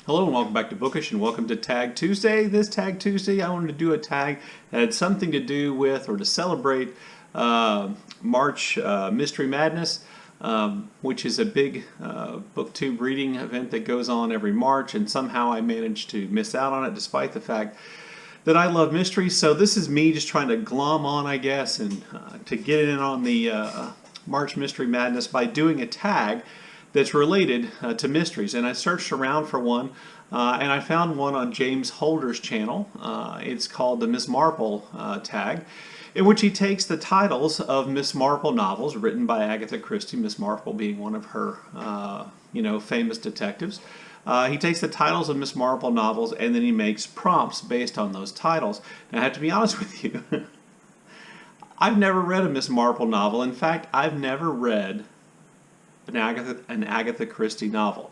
Hello and welcome back to Bookish and welcome to Tag Tuesday. This Tag Tuesday I wanted to do a tag that had something to do with or to celebrate March Mystery Madness, which is a big booktube reading event that goes on every March, and somehow I managed to miss out on it despite the fact that I love mysteries. So this is me just trying to glom on, I guess, and to get in on the March Mystery Madness by doing a tag that's related to mysteries. And I searched around for one, and I found one on James Holder's channel. It's called the Miss Marple Tag, in which he takes the titles of Miss Marple novels written by Agatha Christie, Miss Marple being one of her famous detectives. He takes the titles of Miss Marple novels and then he makes prompts based on those titles. Now, I have to be honest with you, I've never read a Miss Marple novel. In fact, I've never read an Agatha Christie novel.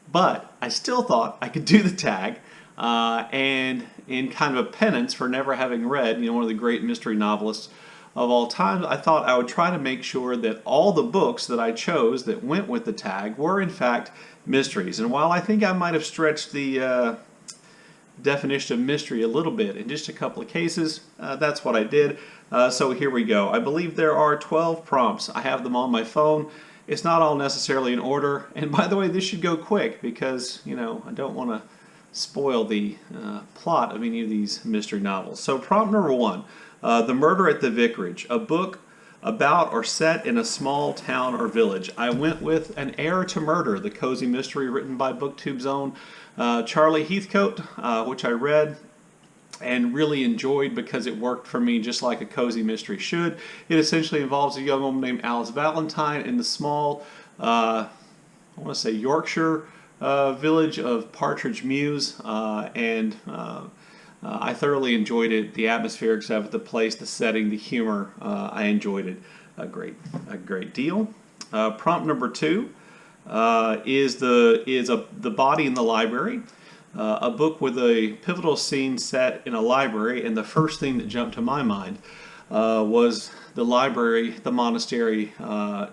But I still thought I could do the tag, and in kind of a penance for never having read, one of the great mystery novelists of all time, I thought I would try to make sure that all the books that I chose that went with the tag were in fact mysteries. And while I think I might have stretched the definition of mystery a little bit in just a couple of cases, that's what I did. So here we go. I believe there are 12 prompts. I have them on my phone. It's not all necessarily in order, and by the way, this should go quick because, I don't want to spoil the plot of any of these mystery novels. So prompt number one, The Murder at the Vicarage, a book about or set in a small town or village. I went with An Heir to Murder, the cozy mystery written by BookTube's own Charlie Heathcote, which I read and really enjoyed because it worked for me just like a cozy mystery should. It essentially involves a young woman named Alice Valentine in the small, I want to say Yorkshire village of Partridge Mews, and I thoroughly enjoyed it. The atmospherics of it, the place, the setting, the humor, I enjoyed it a great deal. Prompt number two is the Body in the Library. A book with a pivotal scene set in a library, and the first thing that jumped to my mind was the library, the monastery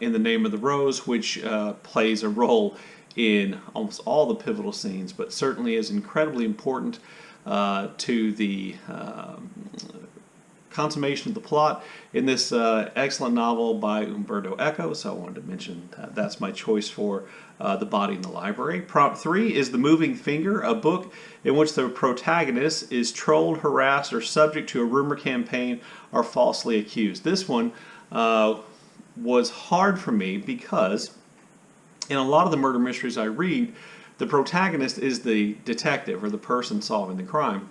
in The Name of the Rose, which plays a role in almost all the pivotal scenes, but certainly is incredibly important to the consummation of the plot in this excellent novel by Umberto Eco. So I wanted to mention that's my choice for The Body in the Library. Prompt three is The Moving Finger, a book in which the protagonist is trolled, harassed, or subject to a rumor campaign or falsely accused. This one was hard for me because in a lot of the murder mysteries I read, the protagonist is the detective or the person solving the crime.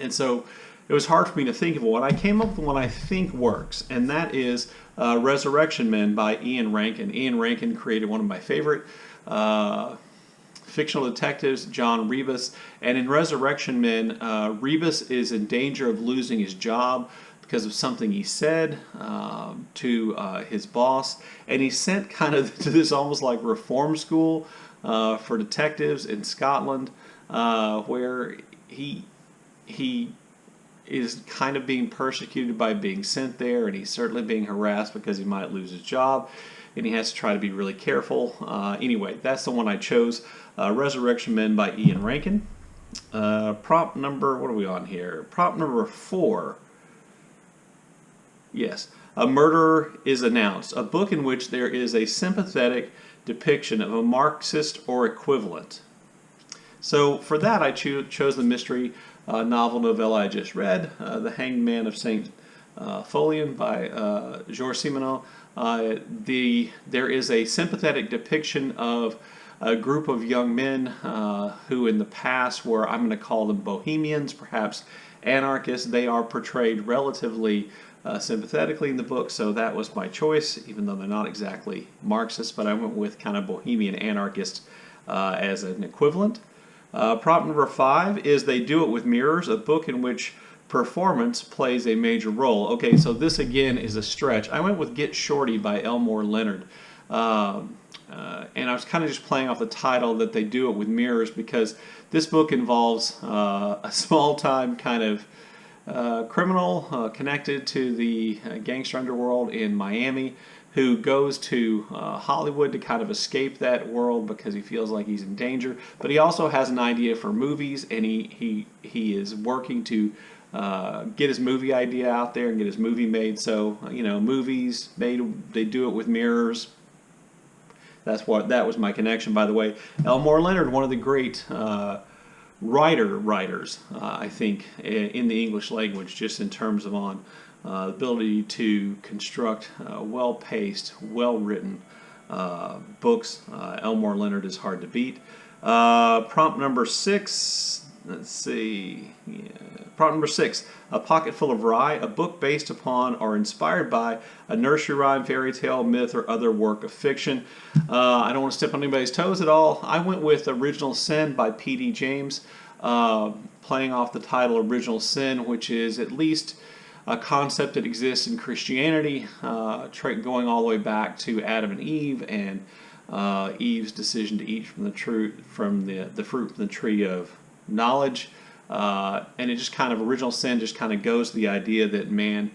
And so it was hard for me to think of one. I came up with one I think works, and that is Resurrection Men by Ian Rankin. Ian Rankin created one of my favorite fictional detectives, John Rebus. And in Resurrection Men, Rebus is in danger of losing his job because of something he said to his boss. And he's sent kind of to this almost like reform school for detectives in Scotland, where he is kind of being persecuted by being sent there, and he's certainly being harassed because he might lose his job, and he has to try to be really careful. Anyway, that's the one I chose, Resurrection Men by Ian Rankin. Prompt number, what are we on here? Prompt number four. Yes, A Murderer is Announced, a book in which there is a sympathetic depiction of a Marxist or equivalent. So for that, I chose the mystery novel novella I just read, The Hanged Man of St. Follion by Georges Simenon. There is a sympathetic depiction of a group of young men who in the past were, I'm going to call them bohemians, perhaps anarchists. They are portrayed relatively sympathetically in the book, so that was my choice, even though they're not exactly Marxist, but I went with kind of bohemian anarchist as an equivalent. Prompt number five is They Do It With Mirrors, a book in which performance plays a major role. Okay, so this again is a stretch. I went with Get Shorty by Elmore Leonard. And I was kind of just playing off the title that They Do It With Mirrors because this book involves a small-time kind of criminal connected to the gangster underworld in Miami who goes to Hollywood to kind of escape that world because he feels like he's in danger. But he also has an idea for movies, and he is working to get his movie idea out there and get his movie made. So, you know, movies made, they do it with mirrors. That was my connection, by the way. Elmore Leonard, one of the great writers, I think, in the English language, just in terms of on ability to construct well-paced, well-written books. Elmore Leonard is hard to beat. Prompt number 6. Let's see. Yeah. Prompt number 6. A Pocket Full of Rye, a book based upon or inspired by a nursery rhyme, fairy tale, myth, or other work of fiction. I don't want to step on anybody's toes at all. I went with Original Sin by P.D. James, playing off the title Original Sin, which is at least a concept that exists in Christianity, going all the way back to Adam and Eve and Eve's decision to eat from the fruit from the tree of knowledge. And it just kind of, original sin just kind of goes to the idea that man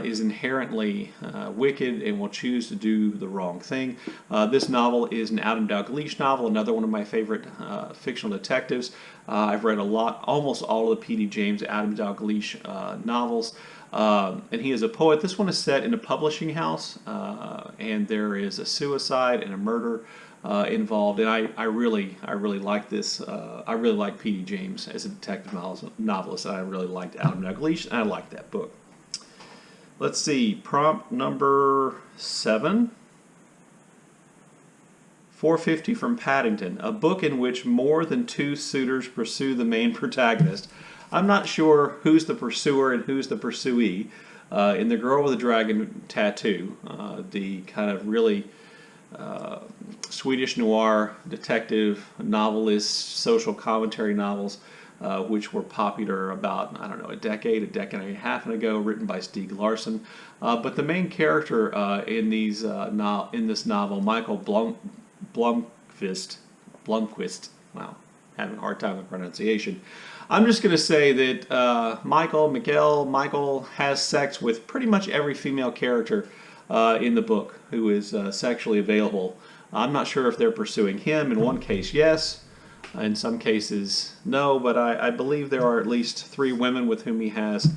is inherently wicked and will choose to do the wrong thing. This novel is an Adam Dalgliesh novel, another one of my favorite fictional detectives. I've read almost all of the P.D. James Adam Dalgliesh novels, and he is a poet. This one is set in a publishing house, and there is a suicide and a murder involved, and I really like this. I really like P.D. James as a detective novelist, and I really liked Adam Dalgliesh, and I like that book. Let's see, prompt number 7. 450 from Paddington, a book in which more than 2 suitors pursue the main protagonist. I'm not sure who's the pursuer and who's the pursuee. In The Girl with the Dragon Tattoo, the kind of really Swedish noir detective novelist, social commentary novels, which were popular about, I don't know, a decade and a half ago, written by Stieg Larsson. But the main character in this novel, Michael Blomkvist, wow, having a hard time with pronunciation. I'm just going to say that Michael has sex with pretty much every female character in the book who is sexually available. I'm not sure if they're pursuing him. In one case, yes. In some cases, no. But I believe there are at least 3 women with whom he has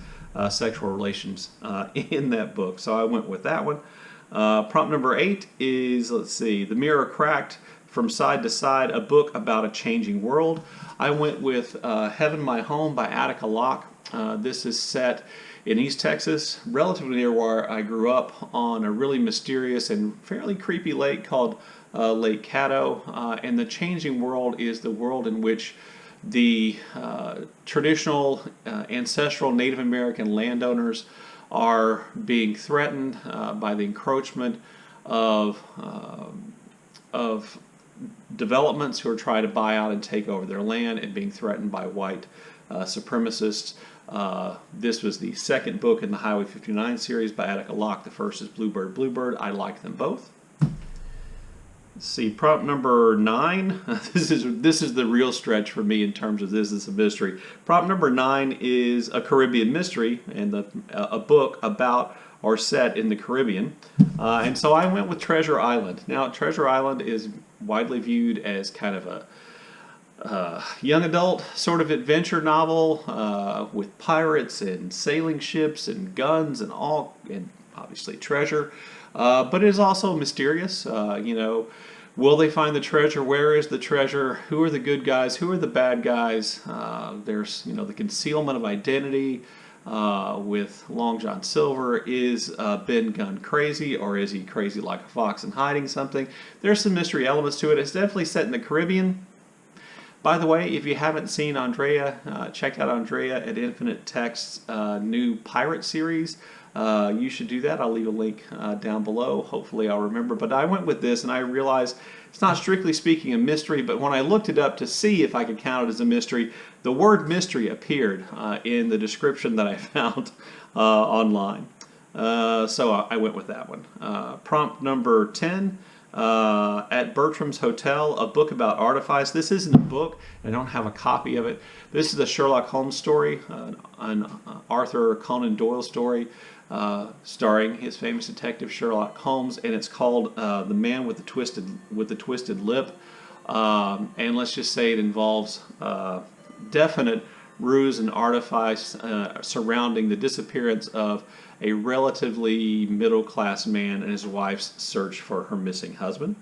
sexual relations in that book. So I went with that one. Prompt number 8 is, let's see, The Mirror Cracked from Side to Side, a book about a changing world. I went with Heaven My Home by Attica Locke. This is set in East Texas, relatively near where I grew up, on a really mysterious and fairly creepy lake called Lake Caddo. And the changing world is the world in which the traditional ancestral Native American landowners are being threatened by the encroachment of developments who are trying to buy out and take over their land, and being threatened by white supremacists. This was the second book in the Highway 59 series by Attica Locke. The first is Bluebird, Bluebird. I like them both. Let's see, prompt number 9. This is the real stretch for me in terms of this is a mystery. Prompt number 9 is a Caribbean mystery, and a book about or set in the Caribbean. And so I went with Treasure Island. Now, Treasure Island is widely viewed as kind of a young adult sort of adventure novel with pirates and sailing ships and guns and obviously treasure. But it is also mysterious. Will they find the treasure? Where is the treasure? Who are the good guys? Who are the bad guys? There's the concealment of identity with Long John Silver. Is Ben Gunn crazy, or is he crazy like a fox and hiding something? There's some mystery elements to it. It's definitely set in the Caribbean. By the way, if you haven't seen Andrea, check out Andrea at Infinite Text's new pirate series. You should do that. I'll leave a link down below. Hopefully I'll remember. But I went with this, and I realized it's not strictly speaking a mystery, but when I looked it up to see if I could count it as a mystery, the word mystery appeared in the description that I found online. So I went with that one. Prompt number 10. At Bertram's Hotel, a book about artifice. This isn't a book. I don't have a copy of it. This is a Sherlock Holmes story, an Arthur Conan Doyle story. starring his famous detective Sherlock Holmes, and it's called The Man with the Twisted Lip. And let's just say it involves definite ruse and artifice surrounding the disappearance of a relatively middle-class man and his wife's search for her missing husband.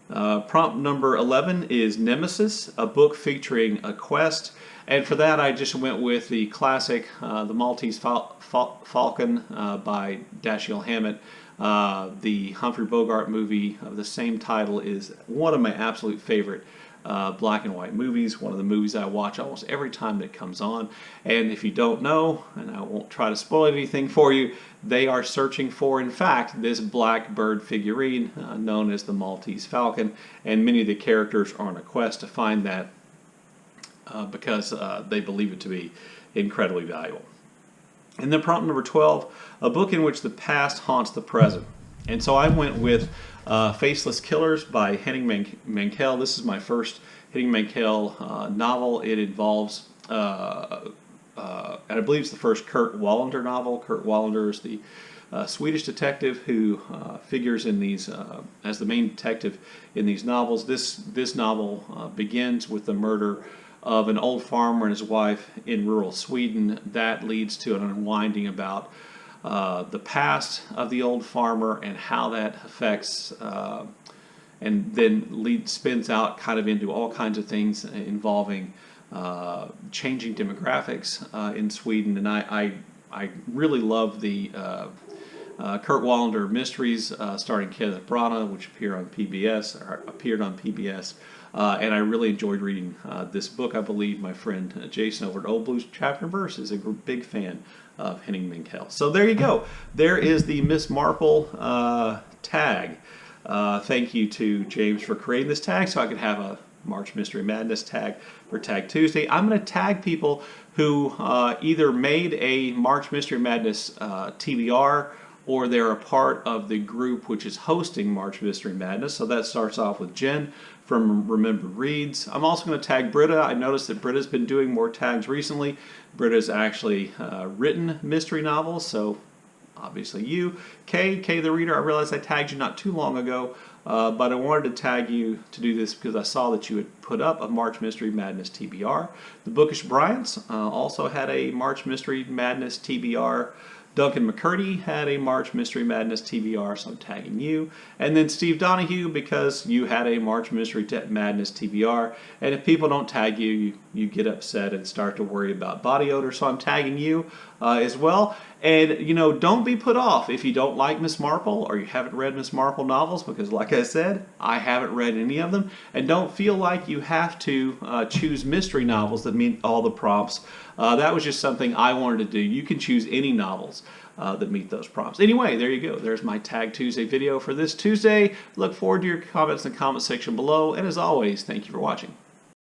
Prompt number 11 is Nemesis, a book featuring a quest. And for that, I just went with the classic, The Maltese Falcon by Dashiell Hammett. The Humphrey Bogart movie of the same title is one of my absolute favorite black and white movies, one of the movies I watch almost every time that it comes on. And if you don't know, and I won't try to spoil anything for you, they are searching for, in fact, this black bird figurine known as the Maltese Falcon, and many of the characters are on a quest to find that because they believe it to be incredibly valuable. And then prompt number 12, a book in which the past haunts the present. And so I went with Faceless Killers by Henning Mankell. This is my first Henning Mankell novel. It involves, and I believe it's the first Kurt Wallander novel. Kurt Wallander is the Swedish detective who figures in these as the main detective in these novels. This novel begins with the murder of an old farmer and his wife in rural Sweden. That leads to an unwinding about the past of the old farmer and how that affects, and then spins out kind of into all kinds of things involving changing demographics in Sweden. And I really love the Kurt Wallander mysteries starring Kenneth Branagh, which appeared on PBS. And I really enjoyed reading this book. I believe my friend Jason over at Old Blues Chapter and Verse is a big fan of Henning Mankell. So there you go. There is the Miss Marple tag. Thank you to James for creating this tag so I could have a March Mystery Madness tag for Tag Tuesday. I'm going to tag people who either made a March Mystery Madness TBR or they're a part of the group which is hosting March Mystery Madness. So that starts off with Jen from Remember Reads. I'm also going to tag Britta. I noticed that Britta's been doing more tags recently. Britta's actually written mystery novels, so obviously you. Kay the Reader, I realized I tagged you not too long ago, but I wanted to tag you to do this because I saw that you had put up a March Mystery Madness TBR. The Bookish Bryants also had a March Mystery Madness TBR. Duncan McCurdy had a March Mystery Madness TBR, so I'm tagging you. And then Steve Donahue, because you had a March Mystery Madness TBR. And if people don't tag you, you get upset and start to worry about body odor, so I'm tagging you as well. And, you know, don't be put off if you don't like Miss Marple or you haven't read Miss Marple novels, because like I said, I haven't read any of them. And don't feel like you have to choose mystery novels that meet all the prompts. That was just something I wanted to do. You can choose any novels that meet those prompts. Anyway, there you go. There's my Tag Tuesday video for this Tuesday. Look forward to your comments in the comment section below. And as always, thank you for watching.